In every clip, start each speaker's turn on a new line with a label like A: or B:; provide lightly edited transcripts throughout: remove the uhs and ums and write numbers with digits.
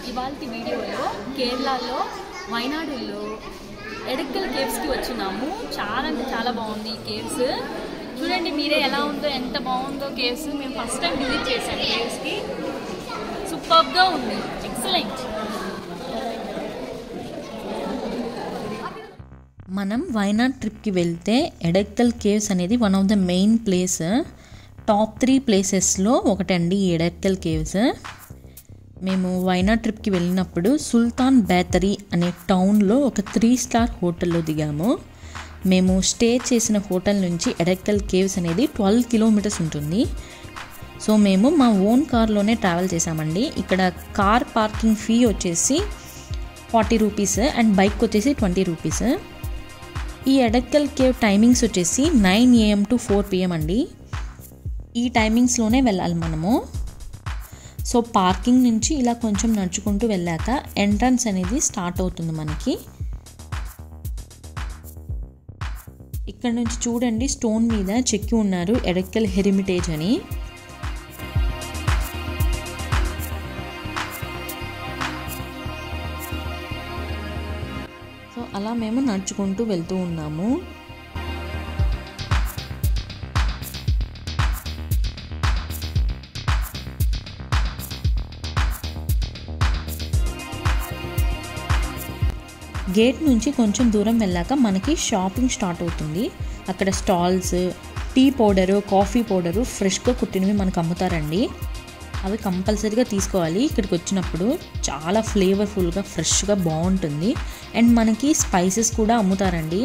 A: ఇవాల్టి వీడియోలో కేరళలో వైనాడులో ఎడక్కల్ కేవ్స్కి వచ్చినాము. చాలా అంటే చాలా బాగుంది ఈ కేవ్స్. చూడండి మీరే ఎలా ఉందో, ఎంత బాగుందో కేవ్స్. మేము ఫస్ట్ టైం విజిట్ చేసాము కేవ్స్కి. సూపర్గా ఉంది, ఎక్సలెంట్.
B: మనం వైనాడ్ ట్రిప్కి వెళ్తే ఎడక్కల్ కేవ్స్ అనేది one of the main place. Top 3 ప్లేసెస్లో ఒకటండి ఈ ఎడక్కల్ కేవ్స్. మేము వైనాడ్ ట్రిప్కి వెళ్ళినప్పుడు సుల్తాన్ బేతరీ అనే టౌన్లో ఒక 3 స్టార్ హోటల్లో దిగాము. మేము స్టే చేసిన హోటల్ నుంచి ఎడక్కల్ కేవ్స్ అనేది 12 కిలోమీటర్స్ ఉంటుంది. సో మేము మా ఓన్ కార్లోనే ట్రావెల్ చేసామండి. ఇక్కడ కార్ పార్కింగ్ ఫీ వచ్చేసి 40 రూపీస్ అండ్ బైక్ వచ్చేసి 20 రూపీస్. ఈ ఎడక్కల్ కేవ్ టైమింగ్స్ వచ్చేసి 9 AM to 4 PM అండి. ఈ టైమింగ్స్లోనే వెళ్ళాలి మనము. సో పార్కింగ్ నుంచి ఇలా కొంచెం నడుచుకుంటూ వెళ్ళాక ఎంట్రన్స్ అనేది స్టార్ట్ అవుతుంది మనకి. ఇక్కడ నుంచి చూడండి, స్టోన్ మీద చెక్కి ఉన్నారు ఎడక్కల్ హెరిమిటేజ్ అని. సో అలా మేము నడుచుకుంటూ వెళ్తూ ఉన్నాము. గేట్ నుంచి కొంచెం దూరం వెళ్ళాక మనకి షాపింగ్ స్టార్ట్ అవుతుంది. అక్కడ stalls, tea powder, coffee powder ఫ్రెష్గా కుట్టినవి మనకు అమ్ముతారండి. అవి కంపల్సరీగా తీసుకోవాలి. ఇక్కడికి వచ్చినప్పుడు చాలా ఫ్లేవర్ఫుల్గా ఫ్రెష్గా బాగుంటుంది. అండ్ మనకి స్పైసెస్ కూడా అమ్ముతారండి.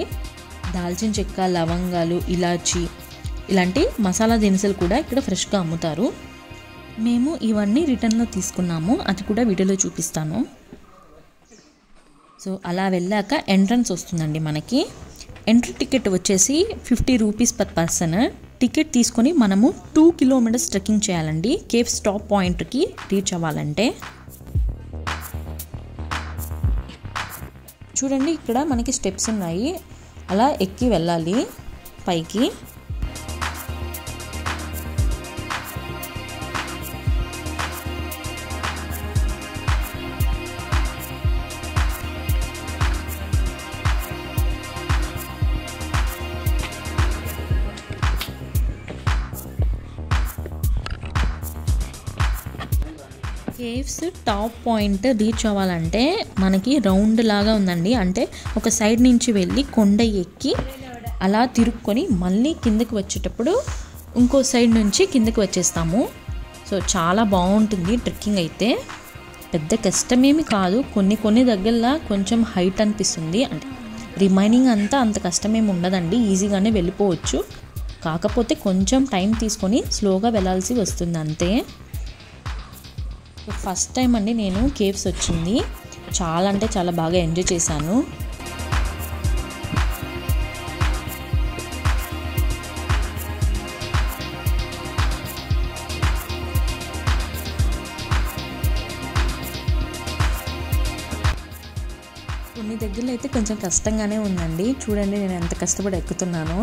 B: దాల్చిన చెక్క, లవంగాలు, ఇలాచి ఇలాంటి మసాలా దినుసులు కూడా ఇక్కడ ఫ్రెష్గా అమ్ముతారు. మేము ఇవన్నీ రిటర్న్లో తీసుకున్నాము, అది కూడా వీడియోలో చూపిస్తాను. సో అలా వెళ్ళాక ఎంట్రన్స్ వస్తుందండి మనకి. ఎంట్రీ టికెట్ వచ్చేసి 50 రూపీస్ పర్ పర్సన్. టికెట్ తీసుకొని మనము 2 కిలోమీటర్స్ ట్రెక్కింగ్ చేయాలండి కేవ్ స్టాప్ పాయింట్కి రీచ్ అవ్వాలంటే. చూడండి ఇక్కడ మనకి స్టెప్స్ ఉన్నాయి, అలా ఎక్కి వెళ్ళాలి పైకి. కేవ్స్ టాప్ పాయింట్ రీచ్ అవ్వాలంటే మనకి రౌండ్ లాగా ఉందండి. అంటే ఒక సైడ్ నుంచి వెళ్ళి కొండ ఎక్కి అలా తిరుక్కొని మళ్ళీ కిందకి వచ్చేటప్పుడు ఇంకో సైడ్ నుంచి కిందకి వచ్చేస్తాము. సో చాలా బాగుంటుంది ట్రెక్కింగ్ అయితే. పెద్ద కష్టమేమి కాదు, కొన్ని దగ్గరలా కొంచెం హైట్ అనిపిస్తుంది. అంటే రిమైనింగ్ అంతా అంత కష్టమేమి ఉండదండి, ఈజీగానే వెళ్ళిపోవచ్చు. కాకపోతే కొంచెం టైం తీసుకొని స్లోగా వెళ్ళాల్సి వస్తుంది అంతే. ఫస్ట్ టైం అండి నేను కేవ్స్ వచ్చింది. చాలా అంటే చాలా బాగా ఎంజాయ్ చేశాను. కొన్ని దగ్గరలో అయితే కొంచెం కష్టంగానే ఉందండి. చూడండి నేను ఎంత కష్టపడి ఎక్కుతున్నానో.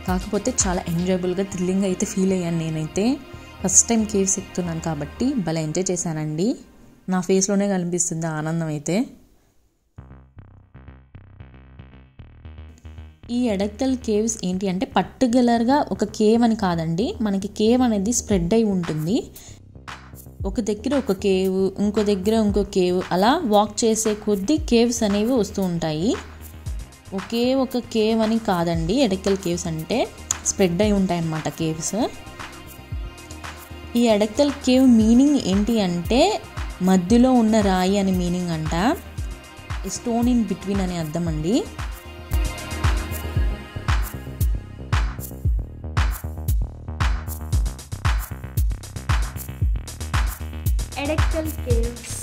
B: కాకపోతే చాలా ఎంజాయబుల్గా, థ్రిల్లింగ్ అయితే ఫీల్ అయ్యాను నేనైతే. ఫస్ట్ టైం కేవ్స్ ఎక్కుతున్నాను కాబట్టి భలే ఎంజాయ్ చేశానండి. నా ఫేస్లోనే కనిపిస్తుంది ఆనందం అయితే. ఈ ఎడక్కల్ కేవ్స్ ఏంటి అంటే పర్టికులర్గా ఒక కేవ్ అని కాదండి, మనకి కేవ్ అనేది స్ప్రెడ్ అయి ఉంటుంది. ఒక దగ్గర ఒక కేవ్, ఇంకో దగ్గర ఇంకో కేవ్, అలా వాక్ చేసే కొద్దీ కేవ్స్ అనేవి వస్తూ ఉంటాయి. ఒకే ఒక కేవ్ అని కాదండి ఎడక్కల్ కేవ్స్ అంటే, స్ప్రెడ్ అయి ఉంటాయి అన్నమాట కేవ్స్. ఈ ఎడక్కల్ కేవ్ మీనింగ్ ఏంటి అంటే మధ్యలో ఉన్న రాయి అని మీనింగ్ అంట. స్టోన్ ఇన్ బిట్వీన్ అనే అర్థం అండి.
A: ఎడక్కల్ కేవ్స్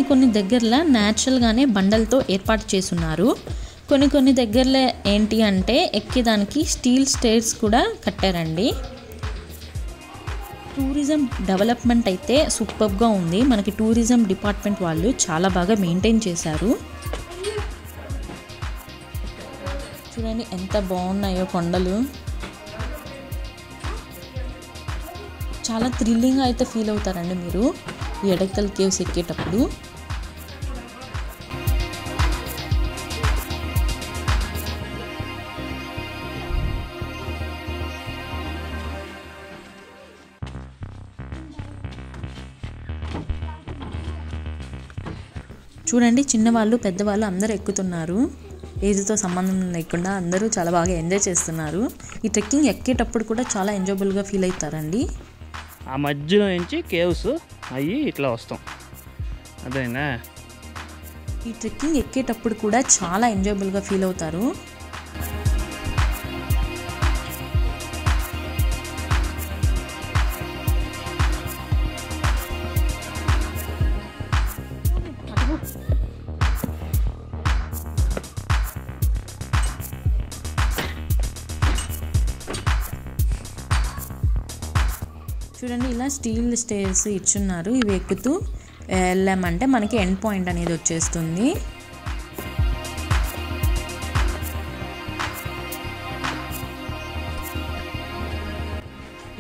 B: కొన్ని దగ్గరలో న్యాచురల్గానే బండలతో ఏర్పాటు చేసున్నారు. కొన్ని దగ్గరలో ఏంటి అంటే ఎక్కేదానికి స్టీల్ స్టేర్స్ కూడా కట్టారండి. టూరిజం డెవలప్మెంట్ అయితే సూపర్గా ఉంది. మనకి టూరిజం డిపార్ట్మెంట్ వాళ్ళు చాలా బాగా మెయింటైన్ చేశారు. చూడండి ఎంత బాగున్నాయో కొండలు. చాలా థ్రిల్లింగ్గా అయితే ఫీల్ అవుతారండి మీరు ఈ ఎడక్కల్ కేవ్స్ ఎక్కేటప్పుడు. చూడండి చిన్నవాళ్ళు పెద్దవాళ్ళు అందరూ ఎక్కుతున్నారు. ఏజ్తో సంబంధం లేకుండా అందరూ చాలా బాగా ఎంజాయ్ చేస్తున్నారు. ఈ ట్రెక్కింగ్ ఎక్కేటప్పుడు కూడా చాలా ఎంజాయబుల్గా ఫీల్ అవుతారండి.
C: ఆ మధ్యలో నుంచి కేవ్స్ అయ్యి ఇట్లా వస్తాం అదేనా.
B: ఈ ట్రెక్కింగ్ ఎక్కేటప్పుడు కూడా చాలా ఎంజాయబుల్గా ఫీల్ అవుతారు. చూడండి ఇలా స్టీల్ స్టేర్స్ ఇచ్చున్నారు. ఇవి ఎక్కుతూ వెళ్ళామంటే మనకి ఎండ్ పాయింట్ అనేది వచ్చేస్తుంది.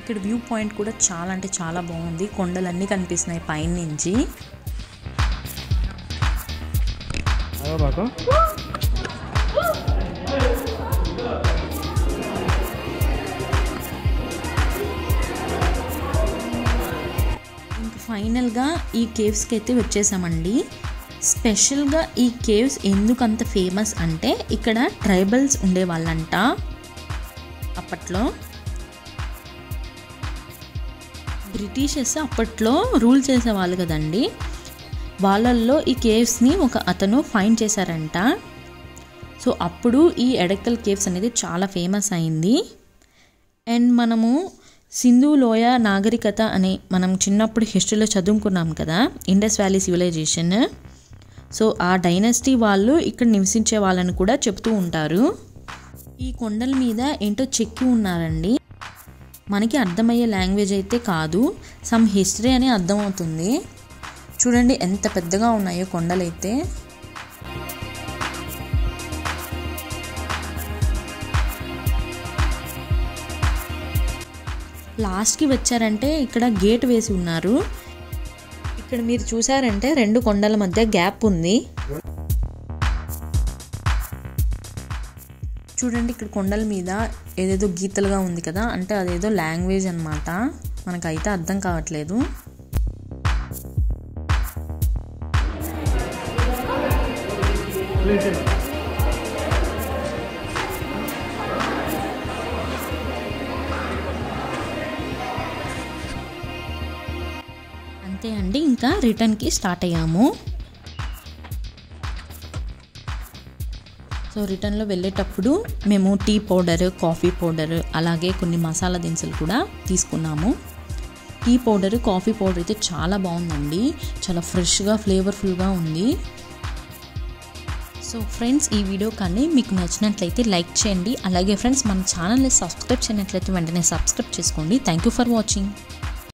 B: ఇక్కడ వ్యూ పాయింట్ కూడా చాలా అంటే చాలా బాగుంది. కొండలన్నీ కనిపిస్తున్నాయి పైన నుంచి. ఫైనల్గా ఈ కేవ్స్కి అయితే వచ్చేసామండి. స్పెషల్గా ఈ కేవ్స్ ఎందుకు అంత ఫేమస్ అంటే ఇక్కడ ట్రైబల్స్ ఉండేవాళ్ళంట అప్పట్లో. బ్రిటిషర్స్ అప్పట్లో రూల్ చేసేవాళ్ళు కదండి. వాళ్ళల్లో ఈ కేవ్స్ని ఒక అతను ఫైండ్ చేశారంట. సో అప్పుడు ఈ ఎడక్కల్ కేవ్స్ అనేది చాలా ఫేమస్ అయింది. అండ్ మనము సింధు లోయ నాగరికత అని మనం చిన్నప్పుడు హిస్టరీలో చదువుకున్నాం కదా, ఇండస్ వ్యాలీ సివిలైజేషన్. సో ఆ డైనస్టీ వాళ్ళు ఇక్కడ నివసించే వాళ్ళని కూడా చెప్తూ ఉంటారు. ఈ కొండల మీద ఏంటో చెక్కి ఉన్నారండి. మనకి అర్థమయ్యే లాంగ్వేజ్ అయితే కాదు, సమ్ హిస్టరీ అని అర్థమవుతుంది. చూడండి ఎంత పెద్దగా ఉన్నాయో కొండలైతే. లాస్ట్కి వచ్చారంటే ఇక్కడ గేట్ వేసి ఉన్నారు. ఇక్కడ మీరు చూసారంటే 2 కొండల మధ్య గ్యాప్ ఉంది. చూడండి ఇక్కడ కొండల మీద ఏదేదో గీతలుగా ఉంది కదా, అంటే అదేదో లాంగ్వేజ్ అన్నమాట. మనకైతే అర్థం కావట్లేదు. అంతే అండి, ఇంకా రిటర్న్కి స్టార్ట్ అయ్యాము. సో రిటర్న్లో వెళ్ళేటప్పుడు మేము టీ పౌడర్, కాఫీ పౌడర్, అలాగే కొన్ని మసాలా దినుసులు కూడా తీసుకున్నాము. టీ పౌడర్, కాఫీ పౌడర్ అయితే చాలా బాగుందండి. చాలా ఫ్రెష్గా ఫ్లేవర్ఫుల్గా ఉంది. సో ఫ్రెండ్స్ ఈ వీడియో కానీ మీకు నచ్చినట్లయితే లైక్ చేయండి. అలాగే ఫ్రెండ్స్ మన ఛానల్ని సబ్స్క్రైబ్ చేయనట్లయితే వెంటనే సబ్స్క్రైబ్ చేసుకోండి. Thank you for watching.